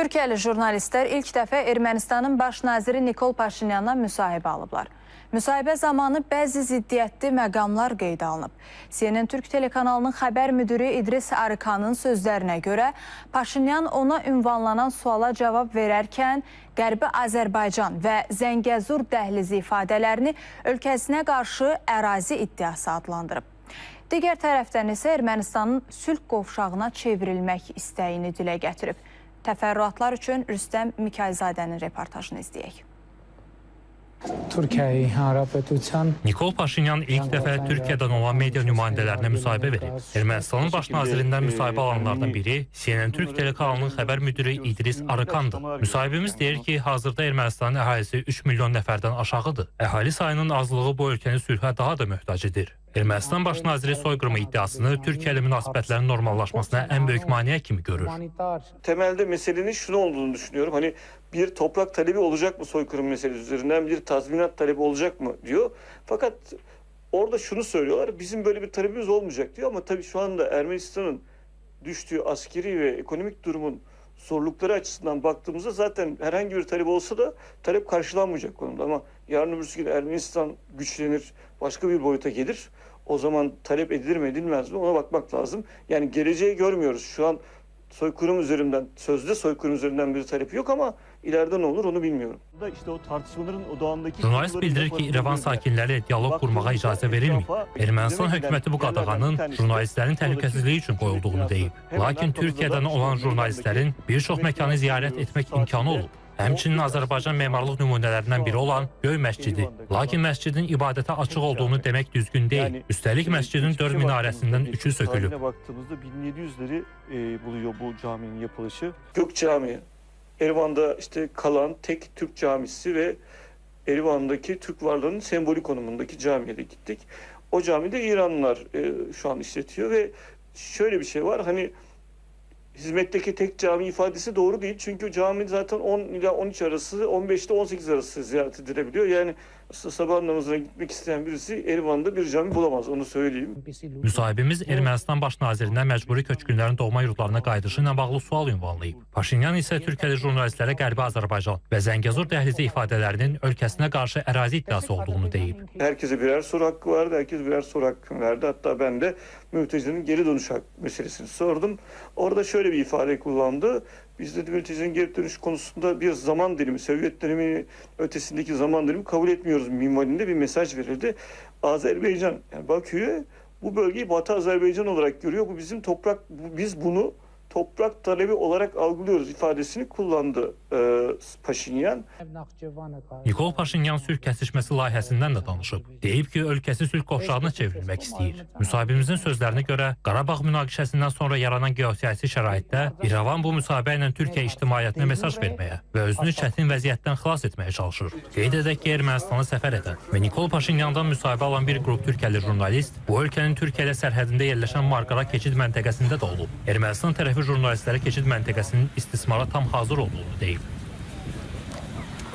Türkiyəli jurnalistlər ilk dəfə Ermənistanın baş naziri Nikol Paşinyanla müsahibə alıblar. Müsahibə zamanı bəzi ziddiyyətli məqamlar qeydə alınıb. CNN Türk telekanalının xəbər müdiri İdris Arıkanın sözlərinə görə Paşinyan ona ünvanlanan suala cavab verərkən Qərbi Azərbaycan və Zəngəzur dəhlizi ifadələrini ölkəsinə qarşı ərazi iddiası adlandırıb. Digər tərəfdən isə Ermənistanın sülh qovşağına çevrilmək istəyini dilə gətirib. Təfərrüatlar üçün Rüstəm Mikayzadənin reportajını izləyək. Nikol Paşinyan ilk dəfə Türkiyədən olan media nümayəndələrinə müsahibə verib. Ermənistanın baş nazirindən müsahibə alanlardan biri CNN Türk telekanalının xəbər müdiri İdris Arıkandır. Müsahibimiz deyir ki, hazırda Ermənistanın əhalisi 3 milyon nəfərdən aşağıdır. Əhali sayının azlığı bu ölkəni sülhə daha da möhtac edir. Ermənistan baş naziri soyqırımı iddiasını Türkiyə ilə münasibətlərin normallaşmasına ən böyük maneə kimi görür. Temelde meselenin şunu olduğunu düşünüyorum. Hani bir toprak talebi olacak mı soykırım meselesi üzerinden, bir tazminat talebi olacak mı diyor. Fakat orada şunu söylüyorlar, bizim böyle bir talebimiz olmayacak diyor. Ama tabii şu anda Ermenistan'ın düştüğü askeri ve ekonomik durumun zorlukları açısından baktığımızda zaten herhangi bir talep olsa da talep karşılanmayacak konumda. Ama yarın öbürsü gün Ermenistan güçlenir, başka bir boyuta gelir. O zaman talep edilir mi edilmez mi ona bakmak lazım. Yani geleceği görmüyoruz. Şu an soykırım üzerinden, sözde soykırım üzerinden bir talep yok ama ileride ne olur onu bilmiyorum. İşte o tartışmaların odağındaki... Jurnalist bildirir ki, İrəvan sakinləri diyalog qurmağa icazə verilməyib. Ermənistan hökuməti bu qadağanın jurnalistlərin təhlükəsizliyi üçün qoyulduğunu deyib. Lakin Türkiyədən olan jurnalistlərin bir çox məkanı ziyarət etmək imkanı olub. Həmçinin Azərbaycan memarlıq nümunələrindən biri olan Göy məscidi. Lakin məscidin ibadətə açıq olduğunu demək düzgün deyil. Üstəlik məscidin 4 minarəsindən 3'ü sökülüb. Baktığımızda 1700'leri buluyor bu caminin yapılışı. Gök Camii, Erivan'da işte kalan tek Türk camisi ve Erivan'daki Türk varlığının sembolik konumundaki camiye de gittik. O camide İranlılar şu an işletiyor ve şöyle bir şey var, hani hizmetteki tek cami ifadesi doğru değil. Çünkü cami zaten 10 ila 13 arası, 15 ile 18 arası ziyaret edilebiliyor. Yani sabah namazına gitmek isteyen birisi Erivan'da bir cami bulamaz, onu söyleyeyim. Müsahibimiz Ermənistan baş nazirindən məcburi köçkünlərin doğma yurdlarına qayıdışı ilə bağlı sual ünvanlayıb. Paşinyan isə Türkiyəli jurnalistlərə Qərbi Azərbaycan və Zəngəzur dəhlizi ifadələrinin ölkəsinə qarşı ərazi iddiası olduğunu deyib. Herkese birer soru hakkı vardı, herkes birer soru hakkını verdi. Hatta ben de mültecinin geri dönüş meselesini sordum. Orada şöyle bir ifade kullandı. Biz de mültecinin geri dönüş konusunda bir zaman dilimi, Sovyet dönemi ötesindeki zaman dilimi kabul etmiyoruz minvalinde bir mesaj verildi. Azerbaycan, yani Bakü'ye bu bölgeyi Batı Azerbaycan olarak görüyor. Bu bizim toprak, biz bunu toprak talebi olarak algılıyoruz ifadesini kullandı Paşinyan. Nikol Paşinyan sülh kəsişməsi layihəsindən də danışıb. Deyib ki, ölkəsi sülh qovşağına çevrilmək istəyir. Müsahibimizin sözlərinə görə Qarabağ münaqişəsindən sonra yaranan geosiyasi şəraitdə İrəvan bu müsahibə ilə Türkiyə ictimaiyyətinə mesaj verməyə və özünü çətin vəziyyətdən xilas etməyə çalışır. Qeyd edək ki, Ermənistana səfər edən və Nikol Paşinyandan müsahibə alan bir qrup Türkiyəli jurnalist bu ölkənin Türkiyə ilə sərhədində yerləşən Marqara keçid məntəqəsində də olub. Ermənistan tərəfi jurnalistlərə keçid məntəqəsinin istismara tam hazır olduğunu deyib.